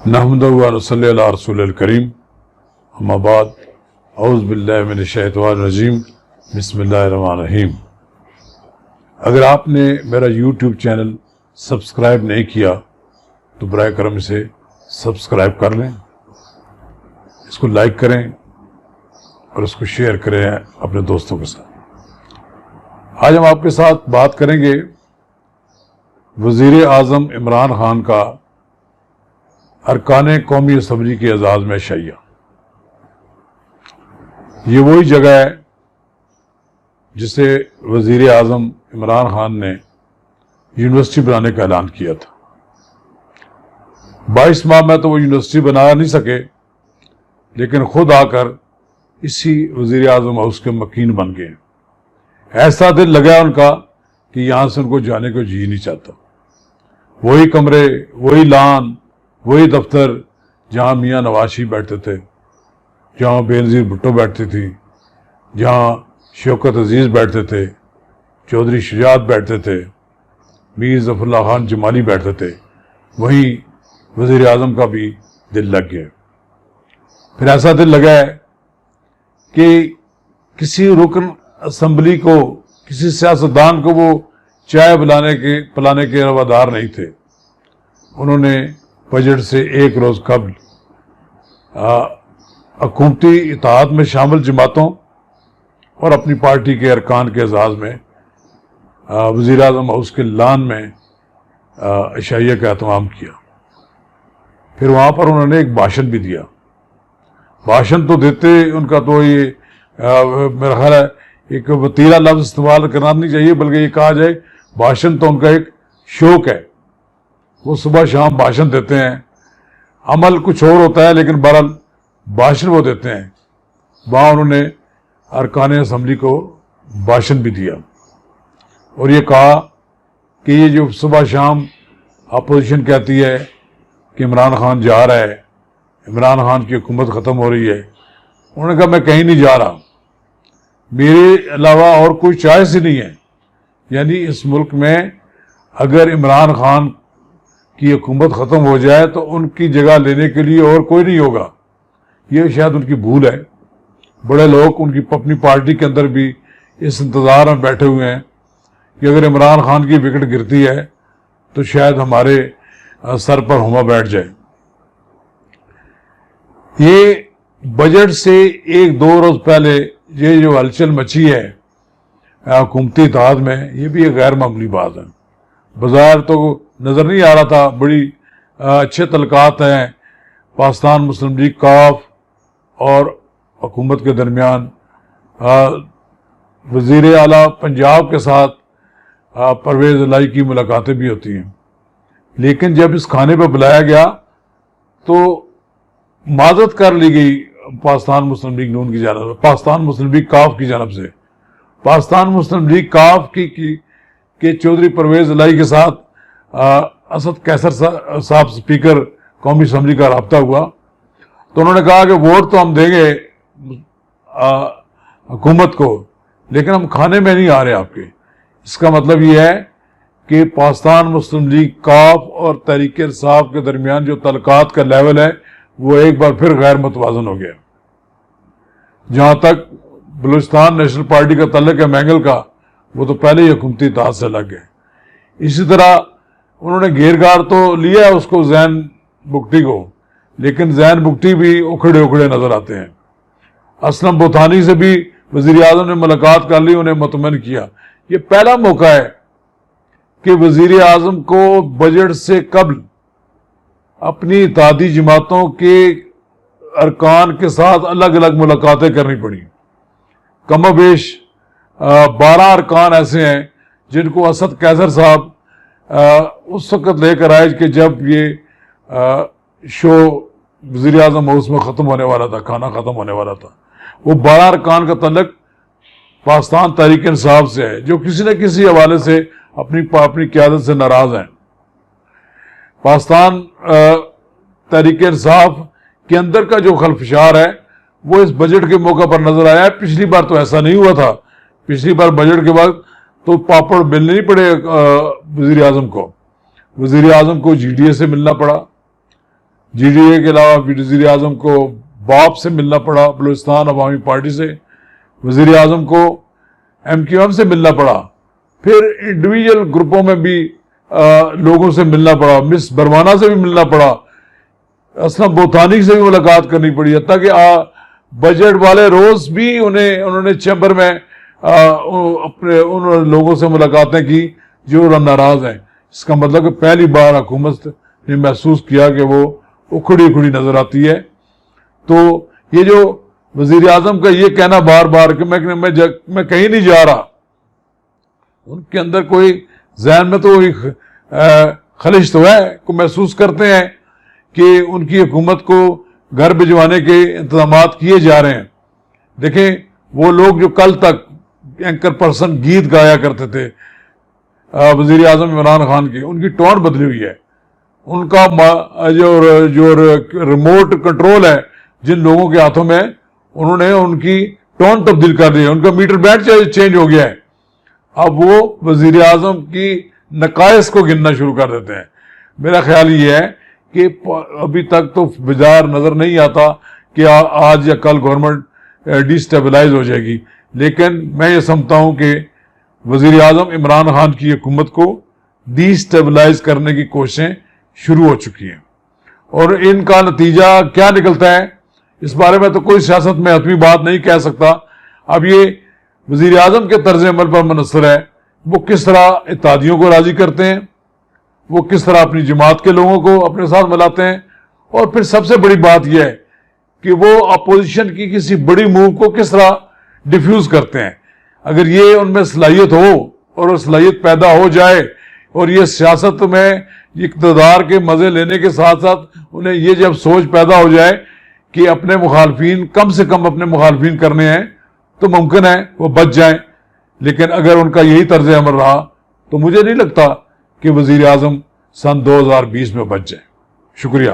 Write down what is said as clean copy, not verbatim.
نحمدہ و نصلی علی رسول الکریم اما بعد اعوذ باللہ من الشیطان الرجیم بسم اللہ الرحمن الرحیم۔ اگر آپ نے میرا یوٹیوب چینل سبسکرائب نہیں کیا تو برائے کرم اسے سبسکرائب کر لیں، اس کو لائک کریں اور اس کو شیئر کریں اپنے دوستوں کے ساتھ۔ آج ہم آپ کے ساتھ بات کریں گے وزیر اعظم عمران خان کا ارکان قومی اسمبلی کے اعزاز میں عشائیہ۔ یہ وہی جگہ ہے جسے وزیر اعظم عمران خان نے یونیورسٹی بنانے کا اعلان کیا تھا۔ 22 ماہ میں تو وہ یونیورسٹی بنا نہیں سکے، لیکن خود آ کر اسی وزیر اعظم ہاؤس کے مکین بن گئے۔ ایسا دل لگا ان کا کہ یہاں سے ان کو جانے کو جی نہیں چاہتا۔ وہی کمرے، وہی لان، وہی دفتر جہاں میاں نواز شریف بیٹھتے تھے، جہاں بے نظیر بھٹو بیٹھتی تھی، جہاں شوکت عزیز بیٹھتے تھے، چودھری شجاعت بیٹھتے تھے، میر ظفر اللہ خان جمالی بیٹھتے تھے، وہیں وزیر اعظم کا بھی دل لگ گیا۔ پھر ایسا دل لگا ہے کہ کسی رکن اسمبلی کو، کسی سیاستدان کو وہ چائے پلانے کے روادار نہیں تھے۔ انہوں نے بجٹ سے ایک روز قبل حکومتی اطاعت میں شامل جماعتوں اور اپنی پارٹی کے ارکان کے اعزاز میں وزیر اعظم ہاؤس کے لان میں عشائیہ کا اہتمام کیا۔ پھر وہاں پر انہوں نے ایک بھاشن بھی دیا۔ بھاشن تو دیتے ان کا تو یہ میرا خیال ہے ایک وتیرہ لفظ استعمال کرنا نہیں چاہیے، بلکہ یہ کہا جائے بھاشن تو ان کا ایک شوق ہے۔ وہ صبح شام بھاشن دیتے ہیں، عمل کچھ اور ہوتا ہے، لیکن بہرحال بھاشن وہ دیتے ہیں۔ وہاں انہوں نے ارکان اسمبلی کو بھاشن بھی دیا اور یہ کہا کہ یہ جو صبح شام اپوزیشن کہتی ہے کہ عمران خان جا رہا ہے، عمران خان کی حکومت ختم ہو رہی ہے، انہوں نے کہا میں کہیں نہیں جا رہا، میرے علاوہ اور کوئی چوائس ہی نہیں ہے۔ یعنی اس ملک میں اگر عمران خان کی حکومت ختم ہو جائے تو ان کی جگہ لینے کے لیے اور کوئی نہیں ہوگا۔ یہ شاید ان کی بھول ہے۔ بڑے لوگ ان کی اپنی پارٹی کے اندر بھی اس انتظار میں بیٹھے ہوئے ہیں کہ اگر عمران خان کی وکٹ گرتی ہے تو شاید ہمارے سر پر ہما بیٹھ جائے۔ یہ بجٹ سے ایک دو روز پہلے یہ جو ہلچل مچی ہے حکومتی اتحاد میں، یہ بھی ایک غیر معمولی بات ہے۔ بظاہر تو نظر نہیں آ رہا تھا، بڑی اچھے تعلقات ہیں پاکستان مسلم لیگ کاف اور حکومت کے درمیان۔ وزیر اعلیٰ پنجاب کے ساتھ پرویز الہی کی ملاقاتیں بھی ہوتی ہیں، لیکن جب اس کھانے پہ بلایا گیا تو معذرت کر لی گئی پاکستان مسلم لیگ نون کی جانب سے، پاکستان مسلم لیگ کاف کی جانب سے۔ پاکستان مسلم لیگ کاف کے چودھری پرویز الہی کے ساتھ اسد کیسر صاحب اسپیکر قومی اسمبلی کا رابطہ ہوا تو انہوں نے کہا کہ ووٹ تو ہم دیں گے حکومت کو، لیکن ہم کھانے میں نہیں آ رہے آپ کے۔ اس کا مطلب یہ ہے کہ پاکستان مسلم لیگ کاف اور تحریک انصاف کے درمیان جو تعلقات کا لیول ہے وہ ایک بار پھر غیر متوازن ہو گیا۔ جہاں تک بلوچستان نیشنل پارٹی کا تعلق ہے مینگل کا، وہ تو پہلے ہی حکومتی اتحاد سے لگ گئے۔ اسی طرح انہوں نے گھیر تو لیا اس کو زین بگٹی کو، لیکن زین بگٹی بھی اکھڑے نظر آتے ہیں۔ اسلم بوتھانی سے بھی وزیر اعظم نے ملاقات کر لی، انہیں مطمئن کیا۔ یہ پہلا موقع ہے کہ وزیر اعظم کو بجٹ سے قبل اپنی اتحادی جماعتوں کے ارکان کے ساتھ الگ الگ ملاقاتیں کرنی پڑی۔ کم و بیش 12 ارکان ایسے ہیں جن کو اسد کیسر صاحب اس وقت لے کر آئے کہ جب یہ شو وزیر اعظم ہاؤس میں ختم ہونے والا تھا، کھانا ختم ہونے والا تھا۔ وہ 12 ارکان کا تعلق پاکستان تحریک انصاف سے ہے، جو کسی نہ کسی حوالے سے اپنی قیادت سے ناراض ہیں۔ پاکستان تحریک انصاف کے اندر کا جو خلفشار ہے وہ اس بجٹ کے موقع پر نظر آیا ہے۔ پچھلی بار تو ایسا نہیں ہوا تھا۔ پچھلی بار بجٹ کے بعد تو پاپڑ ملنے نہیں پڑے وزیر اعظم کو جی ڈی اے سے ملنا پڑا، جی ڈی اے کے علاوہ وزیر اعظم کو باپ سے ملنا پڑا، بلوچستان عوامی پارٹی سے، وزیر اعظم کو MQM سے ملنا پڑا، پھر انڈیویجل گروپوں میں بھی لوگوں سے ملنا پڑا، مس بروانہ سے بھی ملنا پڑا، اسلم بوتانی سے بھی ملاقات کرنی پڑی، حتیٰ کہ بجٹ والے روز بھی انہوں نے چیمبر میں اپنے ان لوگوں سے ملاقاتیں کی جو ناراض ہیں۔ اس کا مطلب کہ پہلی بار حکومت نے محسوس کیا کہ وہ اکھڑی اکھڑی نظر آتی ہے۔ تو یہ جو وزیر اعظم کا یہ کہنا بار بار کہ میں کہیں نہیں جا رہا، ان کے اندر کوئی ذہن میں تو خلش تو ہے، کو محسوس کرتے ہیں کہ ان کی حکومت کو گھر بھجوانے کے انتظامات کیے جا رہے ہیں۔ دیکھیں وہ لوگ جو کل تک اینکر پرسن گیت گایا کرتے تھے وزیر اعظم عمران خان کی، ان کی ٹون بدلی ہوئی ہے، ان کا جو ریموٹ کنٹرول ہے جن لوگوں کے ہاتھوں میں، انہوں نے ان کی ٹون تبدیل کر دی ہے، ان کا میٹر بینڈ چینج ہو گیا ہے۔ اب وہ وزیر اعظم کی نقائص کو گننا شروع کر دیتے ہیں۔ میرا خیال یہ ہے کہ ابھی تک تو بازار نظر نہیں آتا کہ آج یا کل گورنمنٹ ڈی سٹیبلائز ہو جائے گی، لیکن میں یہ سمجھتا ہوں کہ وزیر اعظم عمران خان کی حکومت کو ڈی سٹیبلائز کرنے کی کوششیں شروع ہو چکی ہیں، اور ان کا نتیجہ کیا نکلتا ہے اس بارے میں تو کوئی سیاست میں حتمی بات نہیں کہہ سکتا۔ اب یہ وزیر اعظم کے طرز عمل پر منحصر ہے، وہ کس طرح اتحادیوں کو راضی کرتے ہیں، وہ کس طرح اپنی جماعت کے لوگوں کو اپنے ساتھ ملاتے ہیں، اور پھر سب سے بڑی بات یہ ہے کہ وہ اپوزیشن کی کسی بڑی موو کو کس طرح ڈیفیوز کرتے ہیں۔ اگر یہ ان میں صلاحیت ہو اور وہ صلاحیت پیدا ہو جائے، اور یہ سیاست میں اقتدار کے مزے لینے کے ساتھ ساتھ انہیں یہ جب سوچ پیدا ہو جائے کہ اپنے مخالفین کم سے کم اپنے مخالفین کرنے ہیں، تو ممکن ہے وہ بچ جائیں۔ لیکن اگر ان کا یہی طرز عمل رہا تو مجھے نہیں لگتا کہ وزیر اعظم سن 2020 میں بچ جائیں۔ شکریہ۔